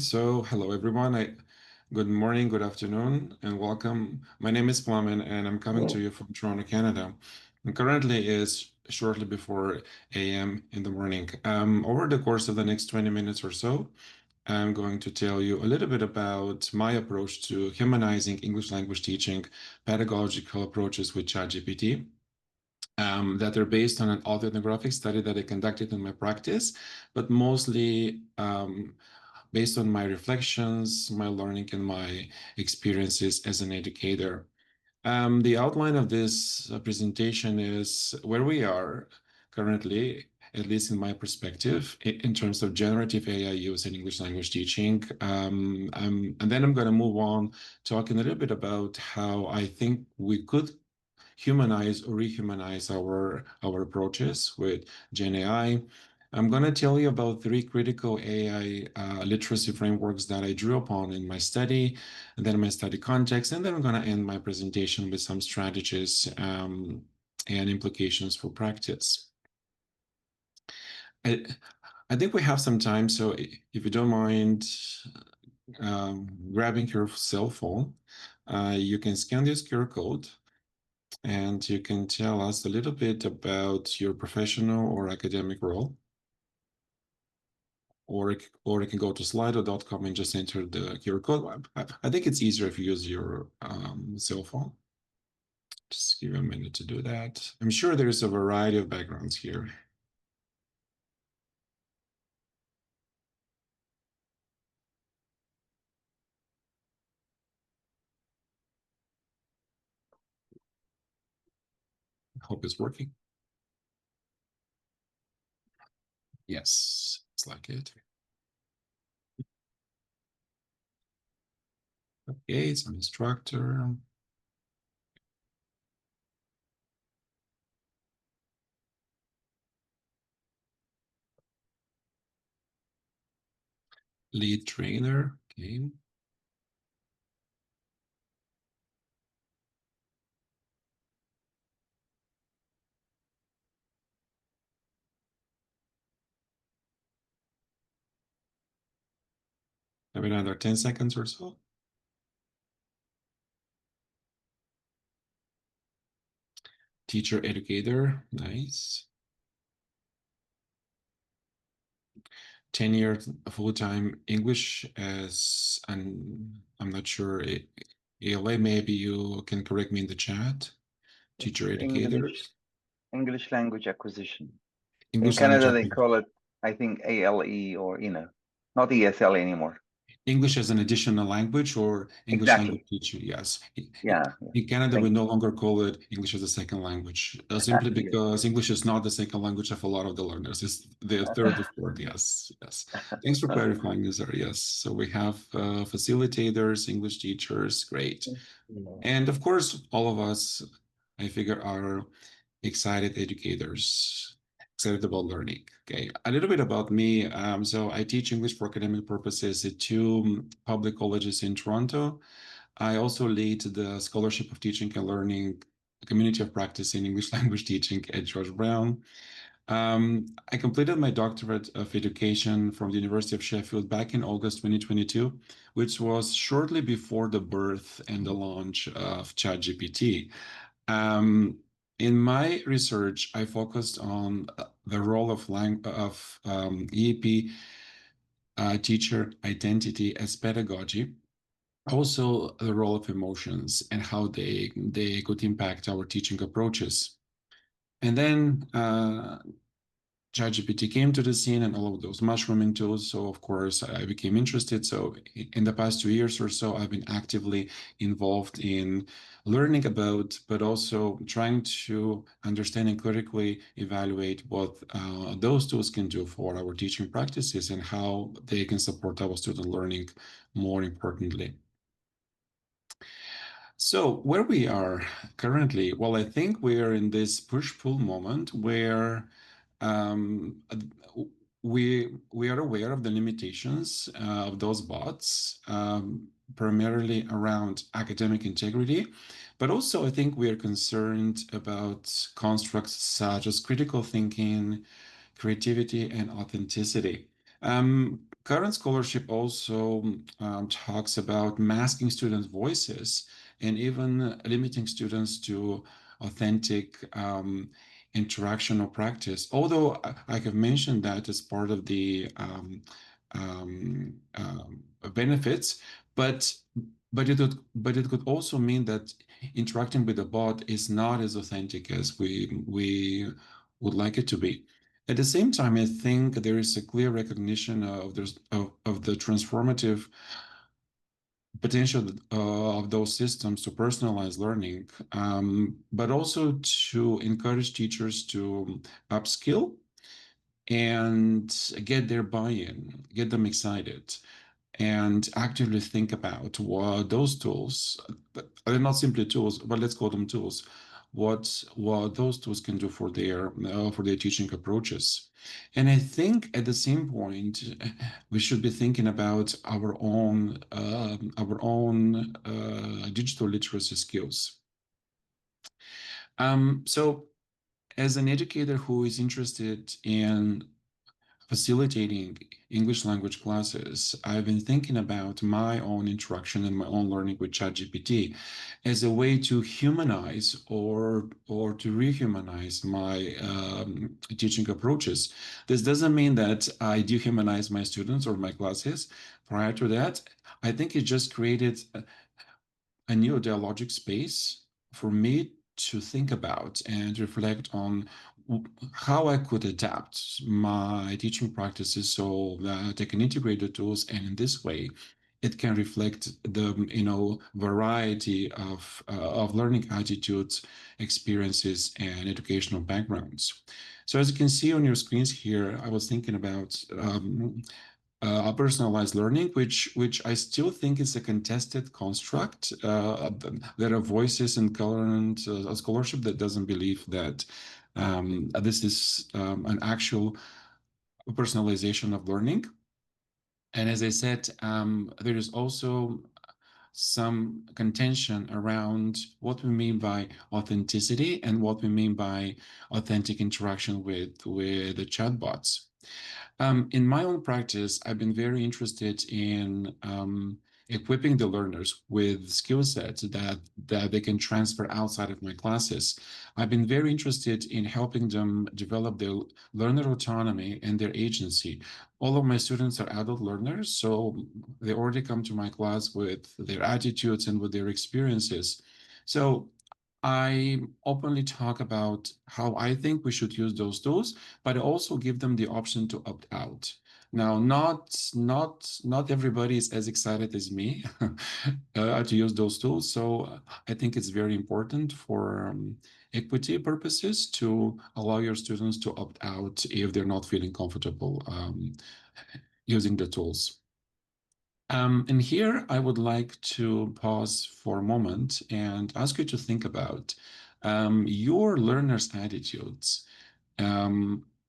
So, hello everyone. Good morning, good afternoon, and welcome. My name is Plamen, and I'm coming to you from Toronto, Canada. And currently is shortly before a.m. in the morning. Over the course of the next 20 minutes or so, I'm going to tell you a little bit about my approach to humanizing English language teaching, pedagogical approaches with ChatGPT. That are based on an autoethnographic study that I conducted in my practice, but mostly based on my reflections, my learning, and my experiences as an educator. The outline of this presentation is where we are currently, at least in my perspective, in terms of generative AI use in English language teaching. And then I'm going to move on talking a little bit about how I think we could humanize or rehumanize our approaches with Gen AI. I'm going to tell you about three critical AI literacy frameworks that I drew upon in my study, and then my study context, and then I'm going to end my presentation with some strategies and implications for practice. I, I think we have some time, so if you don't mind grabbing your cell phone, you can scan this QR code and you can tell us a little bit about your professional or academic role. Or you can go to slido.com and just enter the QR code. I think it's easier if you use your cell phone. Just give you a minute to do that. I'm sure there's a variety of backgrounds here. I hope it's working. Yes, it's like it. Okay, it's an instructor. Lead trainer. Okay. Maybe another 10 seconds or so. Teacher educator. Nice. Tenured full-time English as an, I'm not sure, ELA, maybe you can correct me in the chat. Teacher educator, English language acquisition. In English language Canada, they acquisition. call it, I think, ALE or, not ESL anymore. English as an additional language or English language Exactly. teacher, yes. Yeah. In Canada, we Thank no you. longer call it English as a second language, simply Yes. because English is not the second language of a lot of the learners. It's the third or fourth, yes, yes. Thanks for clarifying, Nizar, yes. So we have facilitators, English teachers, great. And of course, all of us, I figure, are excited educators, excited about learning. Okay, a little bit about me. So I teach English for academic purposes at two public colleges in Toronto. I also lead the Scholarship of Teaching and Learning Community of Practice in English Language Teaching at George Brown. I completed my doctorate of education from the University of Sheffield back in August 2022, which was shortly before the birth and the launch of ChatGPT. In my research, I focused on the role of EAP teacher identity as pedagogy, also the role of emotions and how they could impact our teaching approaches. And then ChatGPT came to the scene and all of those mushrooming tools. So of course I became interested. So in the past 2 years or so, I've been actively involved in learning about, but also trying to understand and critically evaluate what those tools can do for our teaching practices and how they can support our student learning more importantly. So where we are currently, well, I think we are in this push-pull moment where um, we are aware of the limitations of those bots, primarily around academic integrity, but also I think we are concerned about constructs such as critical thinking, creativity, and authenticity. Current scholarship also talks about masking students' voices and even limiting students to authentic interaction or practice. Although I have mentioned that as part of the benefits, but it could also mean that interacting with the bot is not as authentic as we would like it to be. At the same time, I think there is a clear recognition of the transformative potential of those systems to personalize learning, but also to encourage teachers to upskill and get their buy-in, get them excited, and actively think about what those tools, they're not simply tools, but let's call them tools, what those tools can do for their teaching approaches. And I think at the same point, we should be thinking about our own digital literacy skills. So as an educator who is interested in facilitating English language classes, I've been thinking about my own interaction and my own learning with ChatGPT as a way to humanize or to rehumanize my teaching approaches. This doesn't mean that I dehumanize my students or my classes. Prior to that, I think it just created a new dialogic space for me to think about and reflect on how I could adapt my teaching practices so that I can integrate the tools, and in this way, it can reflect the variety of learning attitudes, experiences, and educational backgrounds. So as you can see on your screens here, I was thinking about personalized learning, which I still think is a contested construct. There are voices in current scholarship that doesn't believe that this is an actual personalization of learning. And as I said, there is also some contention around what we mean by authenticity and what we mean by authentic interaction with the chatbots. In my own practice, I've been very interested in equipping the learners with skill sets that they can transfer outside of my classes. I've been very interested in helping them develop their learner autonomy and their agency. All of my students are adult learners, so they already come to my class with their attitudes and with their experiences. So I openly talk about how I think we should use those tools, but I also give them the option to opt out. Now, not everybody is as excited as me to use those tools. So I think it's very important for equity purposes to allow your students to opt out if they're not feeling comfortable using the tools. And here I would like to pause for a moment and ask you to think about your learners' attitudes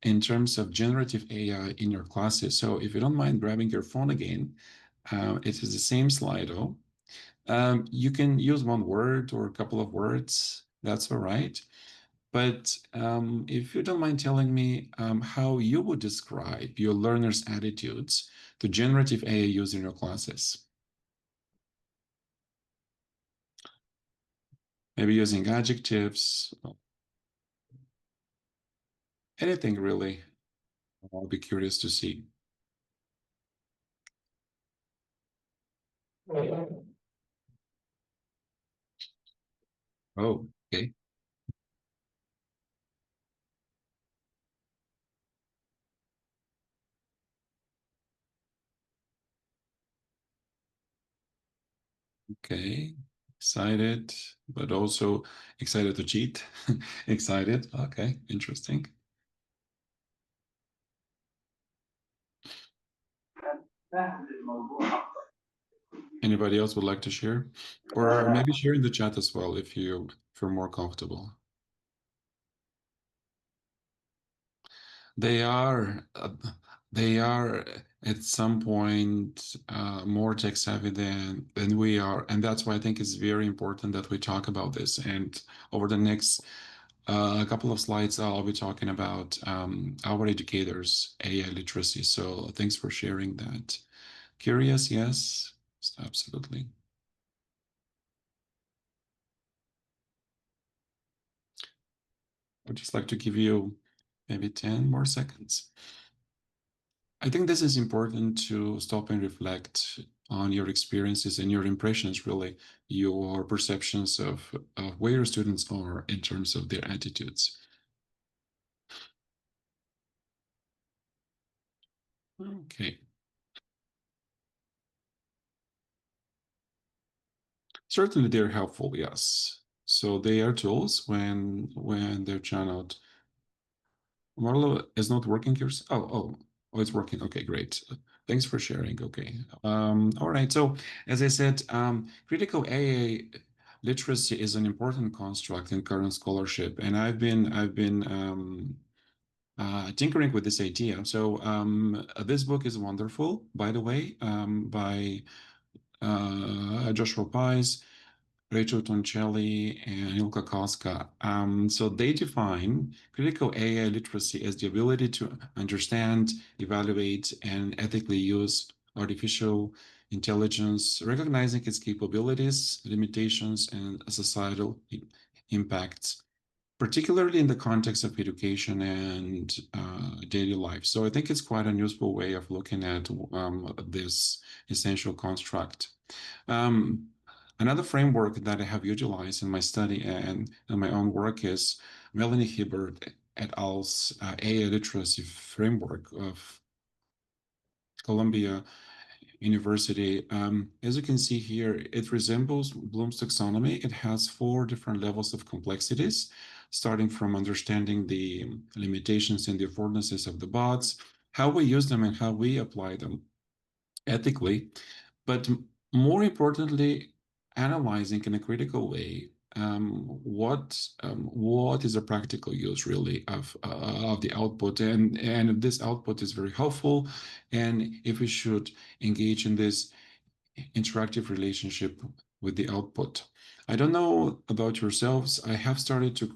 in terms of generative AI in your classes. So if you don't mind grabbing your phone again, it is the same Slido. You can use one word or a couple of words. That's all right. But if you don't mind telling me how you would describe your learners' attitudes to generative AI used in your classes, maybe using adjectives, anything really. I'll be curious to see. Oh, okay. Okay. Excited, but also excited to cheat. Excited. Okay, interesting. Anybody else would like to share? Or maybe share in the chat as well if you're more comfortable. They are they are at some point more tech savvy than we are, and that's why I think it's very important that we talk about this. And over the next A couple of slides, I'll be talking about our educators' AI literacy. So thanks for sharing that. Curious, yes, absolutely. I'd just like to give you maybe 10 more seconds. I think this is important to stop and reflect on your experiences and your impressions, really, your perceptions of where your students are in terms of their attitudes. Okay. Certainly they're helpful, yes. So they are tools when they're channeled. Model is not working here. Oh, it's working. Okay, great. Thanks for sharing. Okay. All right. So as I said, critical AA literacy is an important construct in current scholarship, and I've been tinkering with this idea. So this book is wonderful, by the way, by Joshua Pies, Rachel Toncelli, and Ilka Koska. So they define critical AI literacy as the ability to understand, evaluate, and ethically use artificial intelligence, recognizing its capabilities, limitations, and societal impacts, particularly in the context of education and daily life. So I think it's quite a useful way of looking at this essential construct. Um, Another framework that I have utilized in my study and in my own work is Melanie Hibbert et al.'s AI literacy framework of Columbia University. As you can see here, it resembles Bloom's taxonomy. It has four different levels of complexities, starting from understanding the limitations and the affordances of the bots, how we use them and how we apply them ethically, but more importantly, analyzing in a critical way what is a practical use really of the output, and if this output is very helpful, and if we should engage in this interactive relationship with the output. I don't know about yourselves. I have started to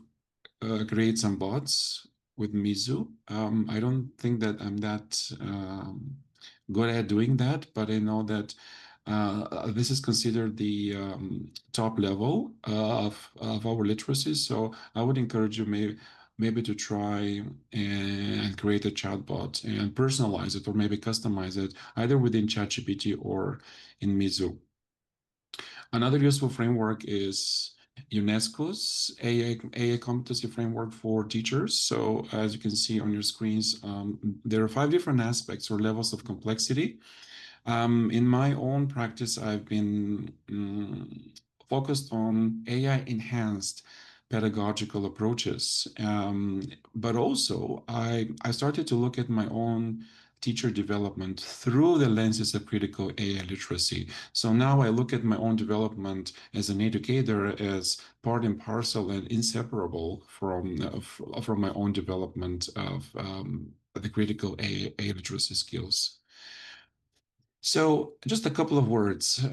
create some bots with Mizu. I don't think that I'm that good at doing that, but I know that this is considered the top level of our literacy. So I would encourage you maybe to try and create a chatbot and personalize it or maybe customize it either within ChatGPT or in Mizu. Another useful framework is UNESCO's AA competency framework for teachers. So as you can see on your screens, there are 5 different aspects or levels of complexity. In my own practice, I've been focused on AI enhanced pedagogical approaches. But also, I started to look at my own teacher development through the lenses of critical AI literacy. So now I look at my own development as an educator as part and parcel and inseparable from my own development of the critical AI literacy skills. So just a couple of words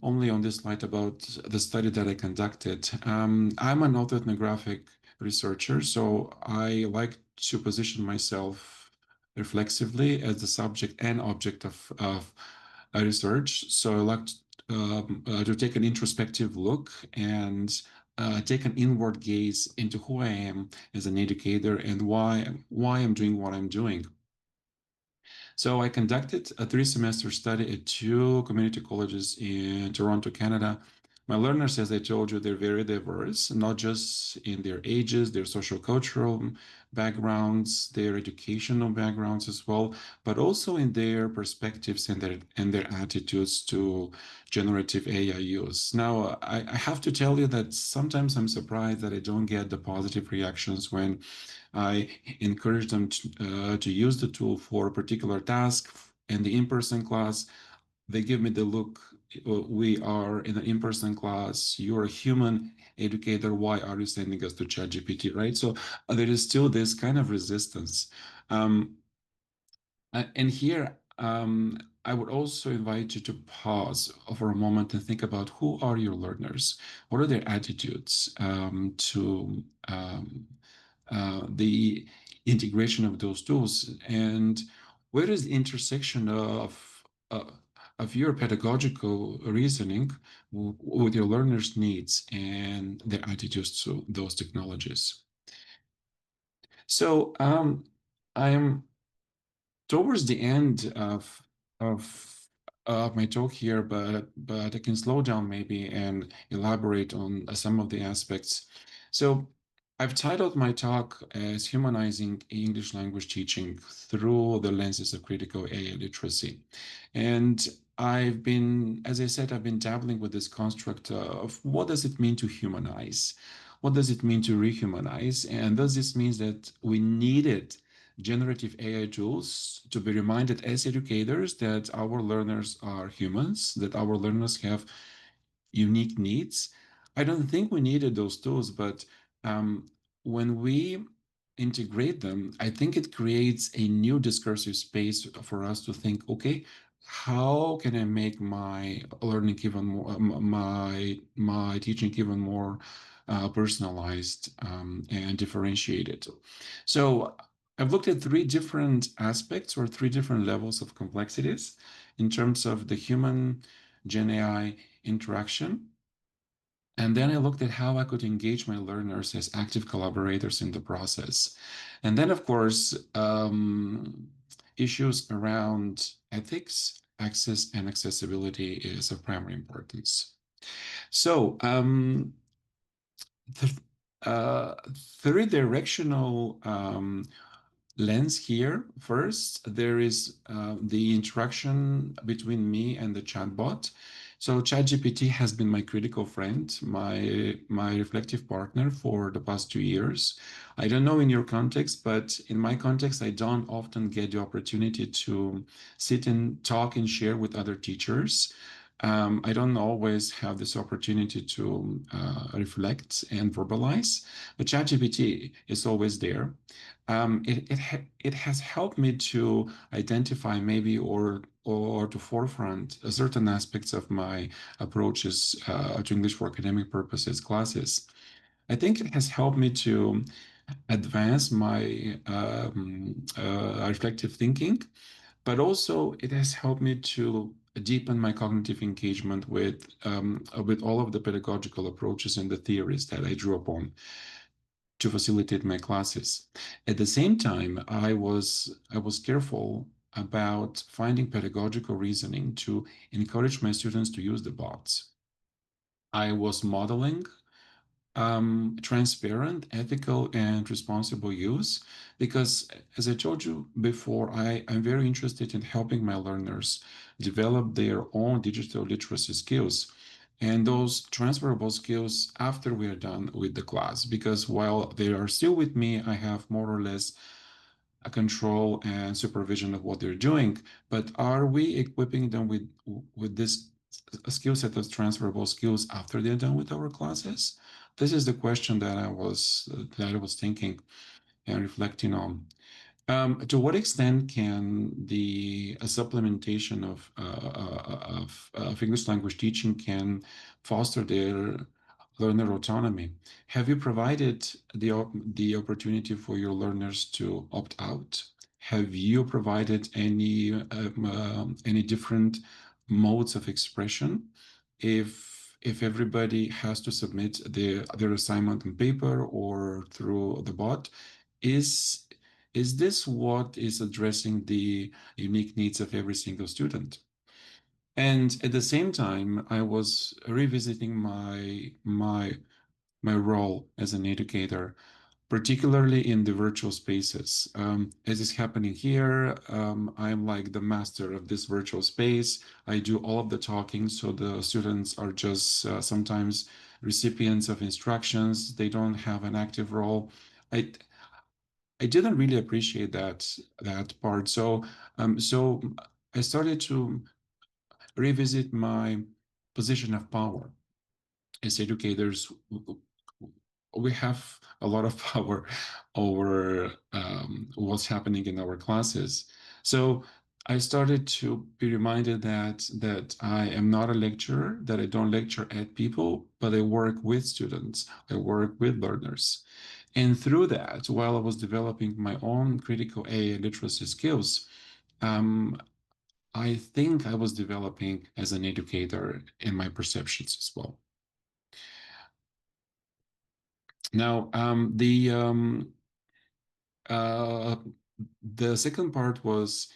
only on this slide about the study that I conducted. I'm an autoethnographic researcher, so I like to position myself reflexively as the subject and object of a research. So I like to take an introspective look and take an inward gaze into who I am as an educator and why I'm doing what I'm doing. So I conducted a 3-semester study at 2 community colleges in Toronto, Canada. My learners, as I told you, they're very diverse, not just in their ages, their social cultural backgrounds, their educational backgrounds as well, but also in their perspectives and their attitudes to generative AI use. Now, I have to tell you that sometimes I'm surprised that I don't get the positive reactions when I encourage them to use the tool for a particular task. In the in-person class, they give me the look, we are in an in-person class, you're a human educator, why are you sending us to ChatGPT, right? So there is still this kind of resistance. Um, and here, I would also invite you to pause for a moment and think about who are your learners? What are their attitudes to the integration of those tools, and where is the intersection of your pedagogical reasoning with your learners' needs and their attitudes to those technologies. So I am towards the end of my talk here, but I can slow down maybe and elaborate on some of the aspects. So I've titled my talk as Humanizing English Language Teaching through the lenses of critical AI literacy. And as I said, I've been dabbling with this construct of what does it mean to humanize? What does it mean to rehumanize? And does this mean that we needed generative AI tools to be reminded as educators that our learners are humans, that our learners have unique needs? I don't think we needed those tools, but um, when we integrate them, I think it creates a new discursive space for us to think, okay, how can I make my learning even more, my teaching even more personalized and differentiated? So I've looked at three different aspects or three different levels of complexities in terms of the human Gen AI interaction. And then I looked at how I could engage my learners as active collaborators in the process. And then, of course, issues around ethics, access, and accessibility is of primary importance. So, the three directional lens here. First, there is the interaction between me and the chatbot. So ChatGPT has been my critical friend, my reflective partner for the past 2 years. I don't know in your context, but in my context, I don't often get the opportunity to sit and talk and share with other teachers. I don't always have this opportunity to reflect and verbalize, but ChatGPT is always there. It has helped me to identify maybe or to forefront certain aspects of my approaches to English for academic purposes classes. I think it has helped me to advance my reflective thinking, but also it has helped me to deepen my cognitive engagement with all of the pedagogical approaches and the theories that I drew upon to facilitate my classes. At the same time, I was careful about finding pedagogical reasoning to encourage my students to use the bots. I was modeling transparent, ethical, and responsible use. Because, as I told you before, I'm very interested in helping my learners develop their own digital literacy skills and those transferable skills after we are done with the class. Because while they are still with me, I have more or less a control and supervision of what they're doing. But are we equipping them with this skill set of transferable skills after they're done with our classes? This is the question that I was thinking and reflecting on. To what extent can the supplementation of English language teaching can foster their learner autonomy? Have you provided the opportunity for your learners to opt out? Have you provided any different modes of expression? If everybody has to submit their assignment on paper or through the bot, is is this what is addressing the unique needs of every single student? And at the same time, I was revisiting my role as an educator, particularly in the virtual spaces. As is happening here, I'm like the master of this virtual space. I do all of the talking, so the students are just sometimes recipients of instructions. They don't have an active role. I I didn't really appreciate that part. So I started to revisit my position of power. As educators, we have a lot of power over what's happening in our classes. So I started to be reminded that I am not a lecturer, that I don't lecture at people, but I work with students, I work with learners. And through that, while I was developing my own critical AI literacy skills, um, I think I was developing as an educator in my perceptions as well. Now, uh, the second part was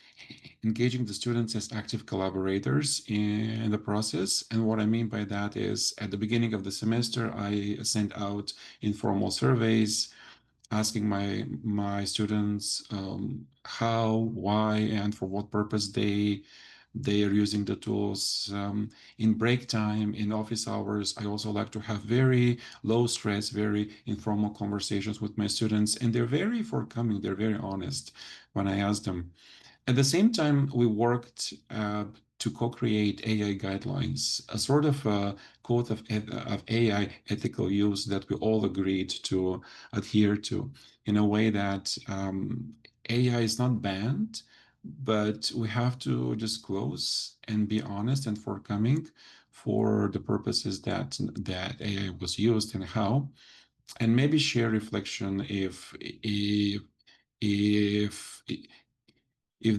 engaging the students as active collaborators in the process. And what I mean by that is at the beginning of the semester, I sent out informal surveys asking my students how, why, and for what purpose they are using the tools. In break time, in office hours, I also like to have very low stress, very informal conversations with my students, and they're very forthcoming. They're very honest when I ask them. At the same time, we worked to co-create AI guidelines, a sort of code of AI ethical use that we all agreed to adhere to in a way that AI is not banned, but we have to disclose and be honest and forthcoming for the purposes that AI was used and how, and maybe share reflection if if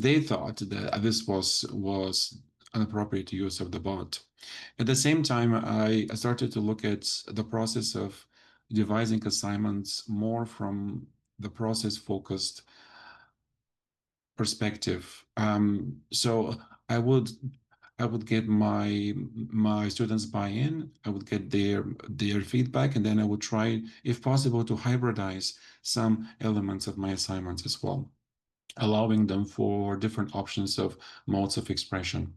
they thought that this was an appropriate use of the bot. At the same time, I started to look at the process of devising assignments more from the process focused perspective. So I would I would get my students buy-in, I would get their feedback, and then I would try, if possible, to hybridize some elements of my assignments as well, allowing them for different options of modes of expression.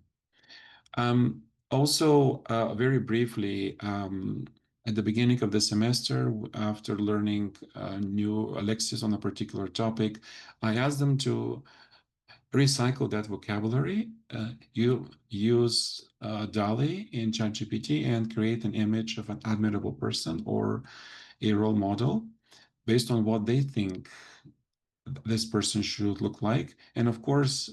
Also, very briefly, at the beginning of the semester, after learning new lexis on a particular topic, I asked them to recycle that vocabulary. You use DALI in ChatGPT and create an image of an admirable person or a role model based on what they think this person should look like. And of course,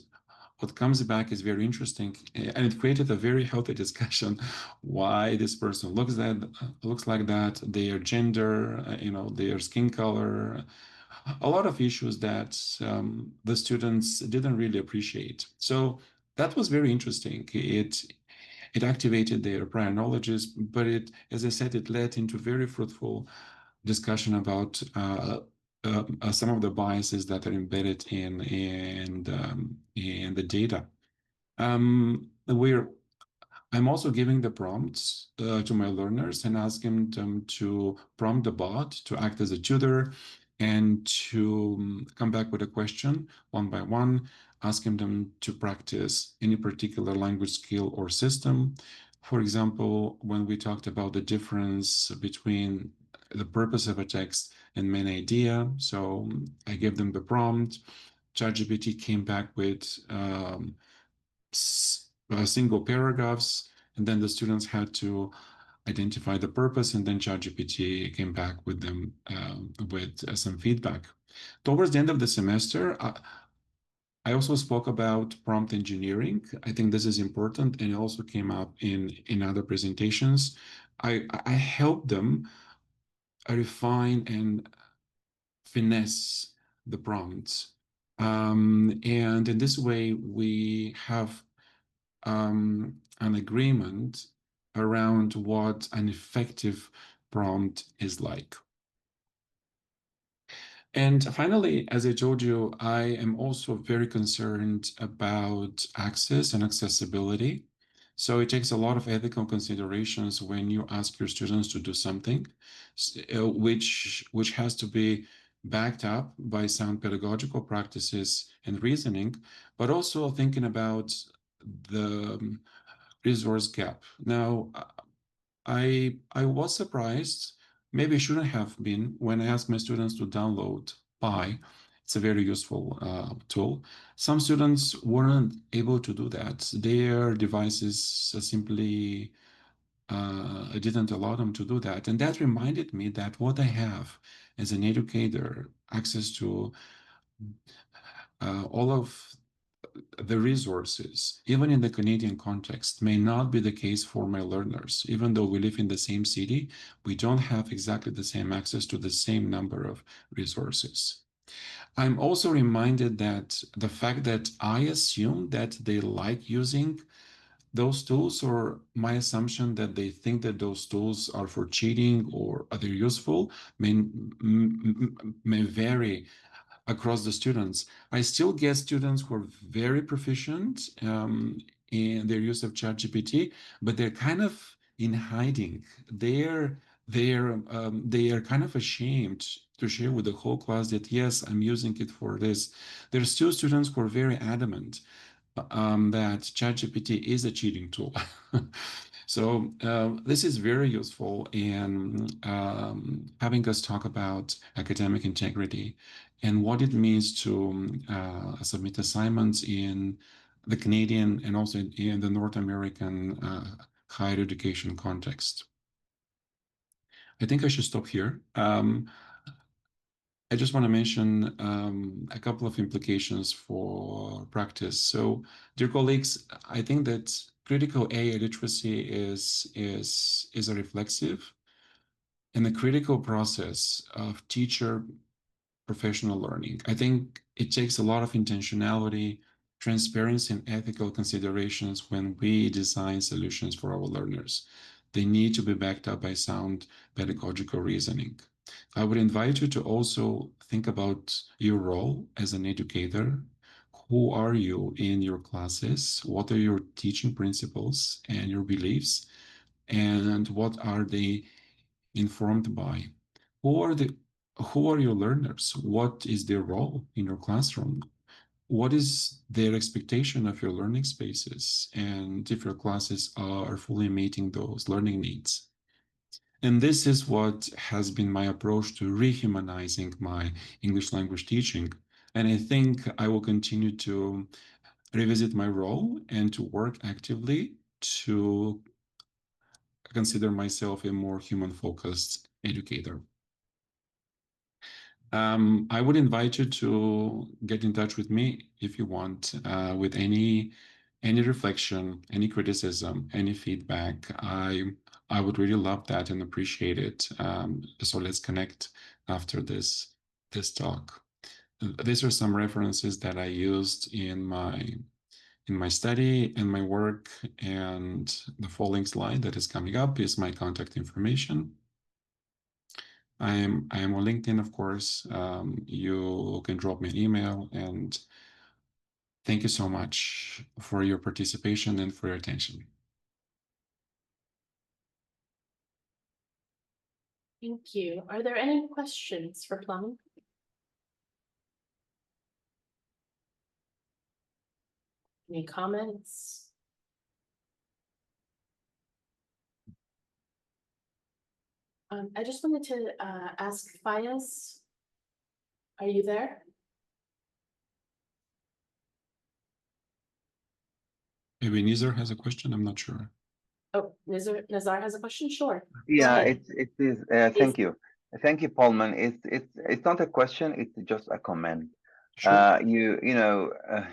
what comes back is very interesting, and it created a very healthy discussion why this person looks like that, their gender, their skin color, a lot of issues that the students didn't really appreciate. So that was very interesting. It activated their prior knowledges, but as I said, it led into very fruitful discussion about some of the biases that are embedded in the data. We're I'm also giving the prompts to my learners and asking them to prompt the bot to act as a tutor and to come back with a question one by one, asking them to practice any particular language skill or system. For example, when we talked about the difference between the purpose of a text and main idea, so I gave them the prompt. ChatGPT came back with single paragraphs, and then the students had to identify the purpose, and then ChatGPT came back with them with some feedback. Towards the end of the semester, I also spoke about prompt engineering. I think this is important, and it also came up in other presentations. I helped them refine and finesse the prompts. And in this way, we have an agreement around what an effective prompt is like. And finally, as I told you, I am also very concerned about access and accessibility. So it takes a lot of ethical considerations when you ask your students to do something, which has to be backed up by sound pedagogical practices and reasoning, but also thinking about the resource gap. Now, I was surprised, maybe I shouldn't have been, when I asked my students to download Pi. It's a very useful tool. Some students weren't able to do that. Their devices simply didn't allow them to do that. And that reminded me that what I have as an educator, access to all of the resources, even in the Canadian context, may not be the case for my learners. Even though we live in the same city, we don't have exactly the same access to the same number of resources. I'm also reminded that the fact that I assume that they like using those tools, or my assumption that they think that those tools are for cheating or are they useful, may vary across the students. I still get students who are very proficient in their use of ChatGPT, but they're kind of in hiding. They are kind of ashamed to share with the whole class that yes, I'm using it for this. There's still students who are very adamant that ChatGPT is a cheating tool. So this is very useful in having us talk about academic integrity and what it means to submit assignments in the Canadian and also in the North American higher education context. I think I should stop here. I just want to mention a couple of implications for practice. So, dear colleagues, I think that critical AI literacy is a reflexive and a critical process of teacher professional learning. I think it takes a lot of intentionality, transparency, and ethical considerations when we design solutions for our learners. They need to be backed up by sound pedagogical reasoning. I would invite you to also think about your role as an educator. Who are you in your classes? What are your teaching principles and your beliefs? And what are they informed by? Who are the who are your learners? What is their role in your classroom? What is their expectation of your learning spaces? And if your classes are fully meeting those learning needs? And this is what has been my approach to rehumanizing my English language teaching. And I think I will continue to revisit my role and to work actively to consider myself a more human focused educator. I would invite you to get in touch with me if you want with any reflection, any criticism, any feedback. I would really love that and appreciate it. So let's connect after this talk. These are some references that I used in my study and my work, and the following slide that is coming up is my contact information. I am on LinkedIn, of course. You can drop me an email, and thank you so much for your participation and for your attention. Thank you. Are there any questions for Plamen? Any comments? I just wanted to ask Fayez, are you there? Maybe Nizar has a question. I'm not sure. Oh, Nazar has a question? Sure. Go Yeah, ahead. it is. Please. Thank you, Paulman. It's not a question. It's just a comment. Sure. You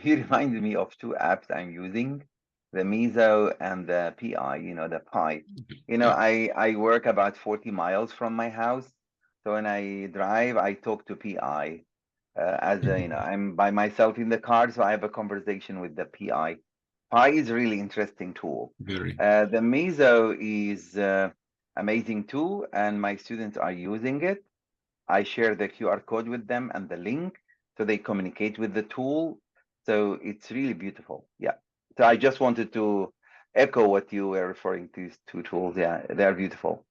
reminded me of two apps I'm using, the Miso and the PI. The Pi. Yeah, I work about 40 miles from my house, so when I drive, I talk to PI. I'm by myself in the car, so I have a conversation with the PI. Pi is a really interesting tool. very. The Miso is amazing too, and my students are using it. I share the QR code with them and the link, so they communicate with the tool. So it's really beautiful. Yeah. So I just wanted to echo what you were referring to, these two tools. Yeah, they're beautiful.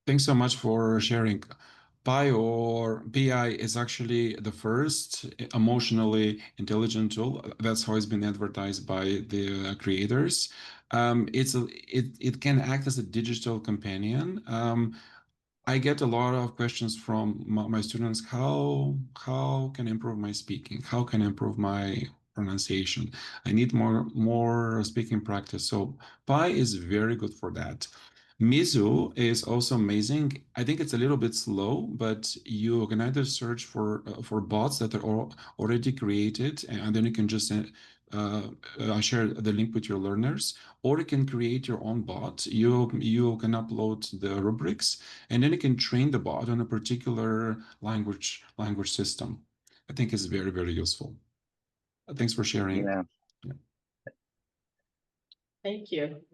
Thanks so much for sharing. Pi or PI is actually the first emotionally intelligent tool. That's how it's been advertised by the creators. It can act as a digital companion. I get a lot of questions from my students. How can I improve my speaking? How can I improve my pronunciation? I need more speaking practice. So Pi is very good for that. Mizu is also amazing. I think it's a little bit slow, but you can either search for bots that are already created, and then you can just share the link with your learners, or you can create your own bot. You can upload the rubrics, and then you can train the bot on a particular language system. I think it's very, very useful. Thanks for sharing. Yeah. Yeah. Thank you.